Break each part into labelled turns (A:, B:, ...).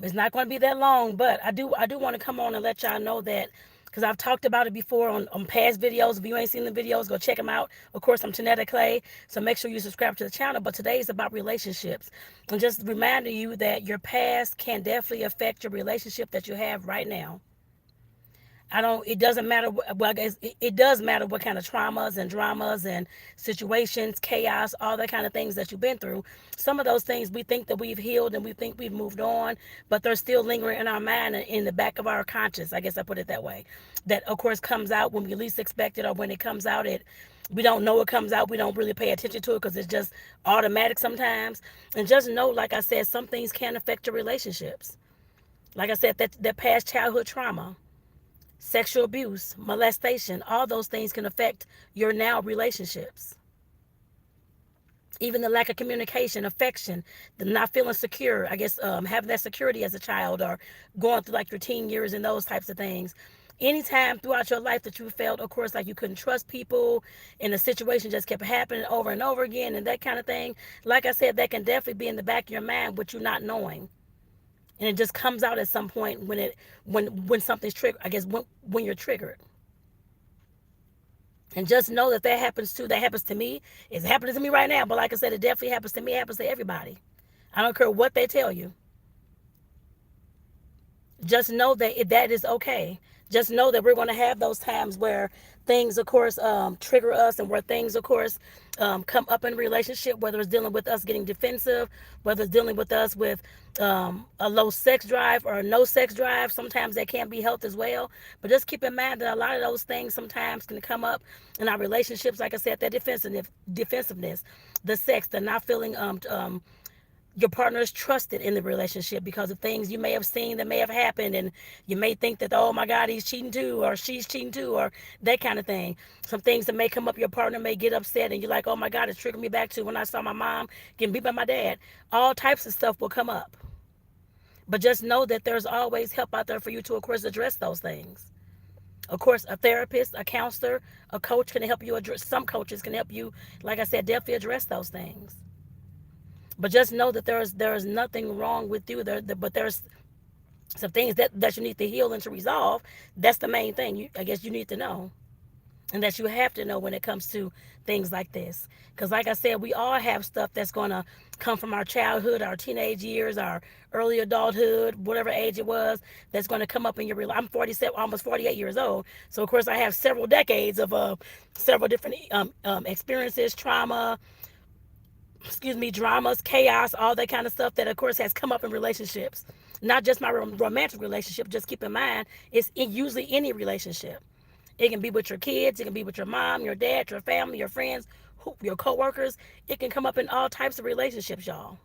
A: It's not going to be that long, but I do want to come on and let y'all know that, because I've talked about it before on past videos. If you ain't seen the videos, go check them out. Of course, I'm Tonetta Clay, so make sure you subscribe to the channel. But today is about relationships, and just reminding you that your past can definitely affect your relationship that you have right now. I don't. It doesn't matter. Well, I guess it does matter what kind of traumas and dramas and situations, chaos, all that kind of things that you've been through. Some of those things we think that we've healed and we think we've moved on, but they're still lingering in our mind and in the back of our conscience. I guess I put it that way. That of course comes out when we least expect it, or when it comes out, we don't know it comes out. We don't really pay attention to it because it's just automatic sometimes. And just know, like I said, some things can affect your relationships. Like I said, that past childhood trauma, sexual abuse, molestation, all those things can affect your now relationships. Even the lack of communication, affection, the not feeling secure, I guess, having that security as a child, or going through like your teen years and those types of things. Anytime throughout your life that you felt, of course, like you couldn't trust people and the situation just kept happening over and over again and that kind of thing, like I said, that can definitely be in the back of your mind with you not knowing. And it just comes out at some point when something's triggered, I guess, when you're triggered. And just know that that happens too. That happens to me. It's happening to me right now. But like I said, it definitely happens to me. It happens to everybody. I don't care what they tell you. Just know that that is okay. Just know that we're going to have those times where things, of course, trigger us, and where things, of course, come up in a relationship, whether it's dealing with us getting defensive, whether it's dealing with us with a low sex drive or a no sex drive. Sometimes that can be health as well. But just keep in mind that a lot of those things sometimes can come up in our relationships. Like I said, that defensiveness, the sex, the not feeling your partner is trusted in the relationship because of things you may have seen that may have happened, and you may think that, oh my god, he's cheating too, or she's cheating too, or that kind of thing. Some things that may come up, your partner may get upset, and you're like, oh my god, it's triggered me back to when I saw my mom getting beat by my dad. All types of stuff will come up, but just know that there's always help out there for you to, of course, address those things. Of course, a therapist, a counselor, a coach can help you address. Some coaches can help you, like I said, definitely address those things. But just know that there is nothing wrong with you. But there's some things that you need to heal and to resolve. That's the main thing. I guess you need to know, and that you have to know when it comes to things like this. Because, like I said, we all have stuff that's gonna come from our childhood, our teenage years, our early adulthood, whatever age it was. That's gonna come up in your real. I'm 47, almost 48 years old. So of course I have several decades of several different experiences, trauma, dramas, chaos, all that kind of stuff that, of course, has come up in relationships. Not just my romantic relationship. Just keep in mind, it's usually any relationship. It can be with your kids, it can be with your mom, your dad, your family, your friends, your coworkers. It can come up in all types of relationships, y'all.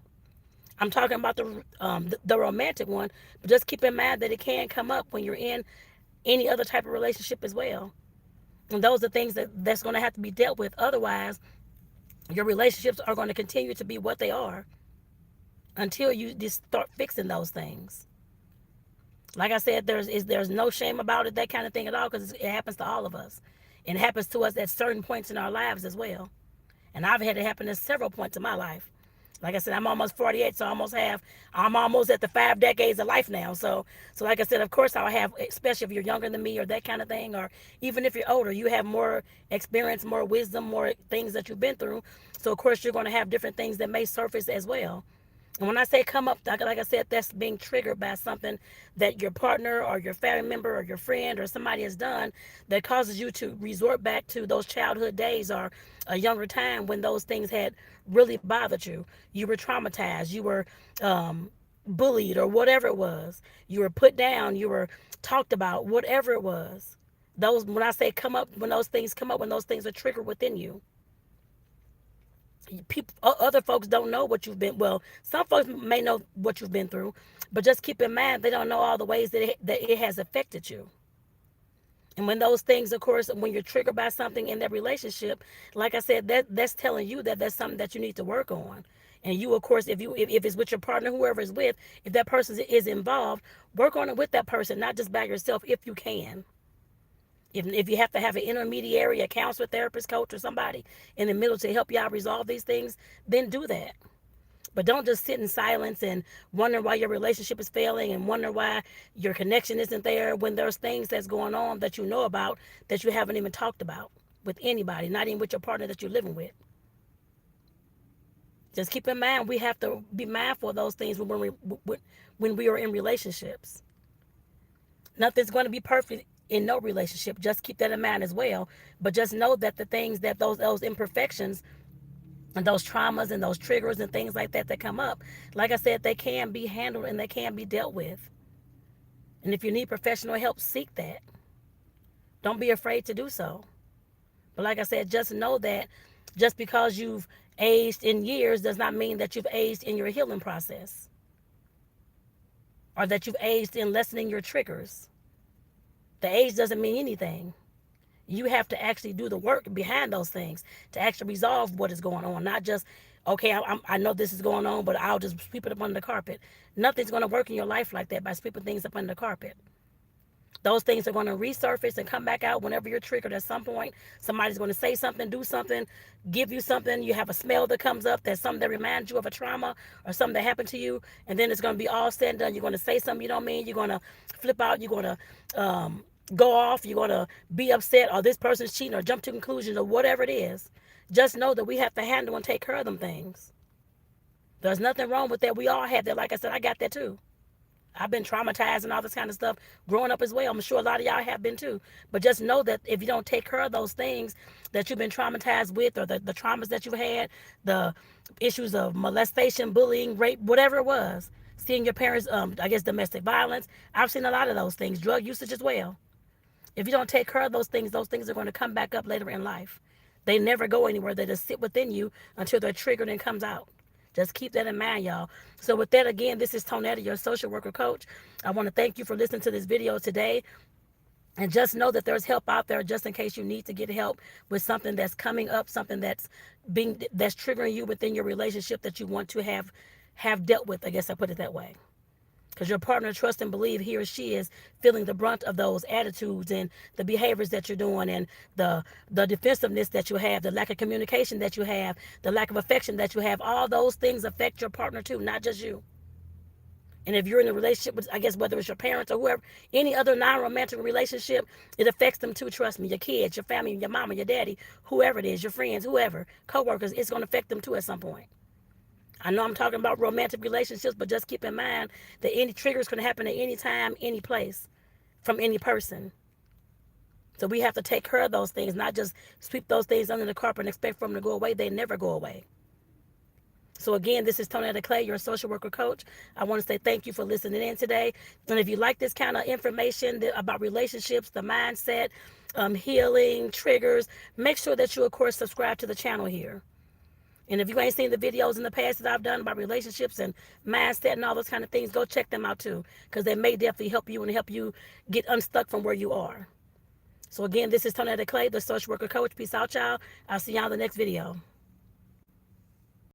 A: I'm talking about the romantic one, but just keep in mind that it can come up when you're in any other type of relationship as well. And those are things that's going to have to be dealt with. Otherwise, your relationships are going to continue to be what they are until you just start fixing those things. Like I said, there's no shame about it, that kind of thing at all, because it happens to all of us. And it happens to us at certain points in our lives as well. And I've had it happen at several points in my life. Like I said, I'm almost 48, so I'm almost at the 5 decades of life now. So like I said, of course I'll have, especially if you're younger than me or that kind of thing, or even if you're older, you have more experience, more wisdom, more things that you've been through. So of course you're going to have different things that may surface as well. And when I say come up, like I said, that's being triggered by something that your partner or your family member or your friend or somebody has done that causes you to resort back to those childhood days or a younger time when those things had really bothered you. You were traumatized. You were bullied or whatever it was. You were put down. You were talked about, whatever it was. Those, when I say come up, when those things come up, when those things are triggered within you, people, other folks don't know what you've been, well, some folks may know what you've been through, but just keep in mind they don't know all the ways that it has affected you. And when those things, of course, when you're triggered by something in that relationship, like I said, that's telling you that that's something that you need to work on. And you, of course, if it's with your partner, whoever is with, if that person is involved, work on it with that person, not just by yourself, if you can. If you have to have an intermediary, a counselor, therapist, coach, or somebody in the middle to help you out resolve these things, then do that. But don't just sit in silence and wonder why your relationship is failing and wonder why your connection isn't there when there's things that's going on that you know about that you haven't even talked about with anybody, not even with your partner that you're living with. Just keep in mind, we have to be mindful of those things when we are in relationships. Nothing's going to be perfect in no relationship. Just keep that in mind as well. But just know that the things that those imperfections and those traumas and those triggers and things like that come up, like I said, they can be handled and they can be dealt with. And if you need professional help, seek that. Don't be afraid to do so. But like I said, just know that just because you've aged in years does not mean that you've aged in your healing process or that you've aged in lessening your triggers. The age doesn't mean anything. You have to actually do the work behind those things to actually resolve what is going on. Not just, okay, I know this is going on, but I'll just sweep it up under the carpet. Nothing's going to work in your life like that by sweeping things up under the carpet. Those things are going to resurface and come back out whenever you're triggered at some point. Somebody's going to say something, do something, give you something. You have a smell that comes up that's something that reminds you of a trauma or something that happened to you. And then it's going to be all said and done. You're going to say something you don't mean. You're going to flip out. You're going to go off. You're going to be upset or this person's cheating or jump to conclusions or whatever it is. Just know that we have to handle and take care of them things. There's nothing wrong with that. We all have that. Like I said, I got that too. I've been traumatized and all this kind of stuff growing up as well. I'm sure a lot of y'all have been too. But just know that if you don't take care of those things that you've been traumatized with or the traumas that you've had, the issues of molestation, bullying, rape, whatever it was, seeing your parents, I guess domestic violence, I've seen a lot of those things, drug usage as well. If you don't take care of those things are going to come back up later in life. They never go anywhere. They just sit within you until they're triggered and comes out. Just keep that in mind, y'all. So with that, again, this is Tonetta, your social worker coach. I want to thank you for listening to this video today. And just know that there's help out there just in case you need to get help with something that's coming up, something that's triggering you within your relationship that you want to have dealt with. I guess I put it that way. Because your partner trusts and believe he or she is feeling the brunt of those attitudes and the behaviors that you're doing and the defensiveness that you have, the lack of communication that you have, the lack of affection that you have. All those things affect your partner too, not just you. And if you're in a relationship with, I guess, whether it's your parents or whoever, any other non-romantic relationship, it affects them too. Trust me, your kids, your family, your mama, your daddy, whoever it is, your friends, whoever, co-workers, it's going to affect them too at some point. I know I'm talking about romantic relationships, but just keep in mind that any triggers can happen at any time, any place, from any person. So we have to take care of those things, not just sweep those things under the carpet and expect for them to go away. They never go away. So again, this is Tonetta Clay, your social worker coach. I want to say thank you for listening in today. And if you like this kind of information about relationships, the mindset, healing, triggers, make sure that you, of course, subscribe to the channel here. And if you ain't seen the videos in the past that I've done about relationships and mindset and all those kind of things, go check them out too, because they may definitely help you and help you get unstuck from where you are. So again, this is Tonetta Clay, the social worker coach. Peace out, y'all. I'll see y'all in the next video.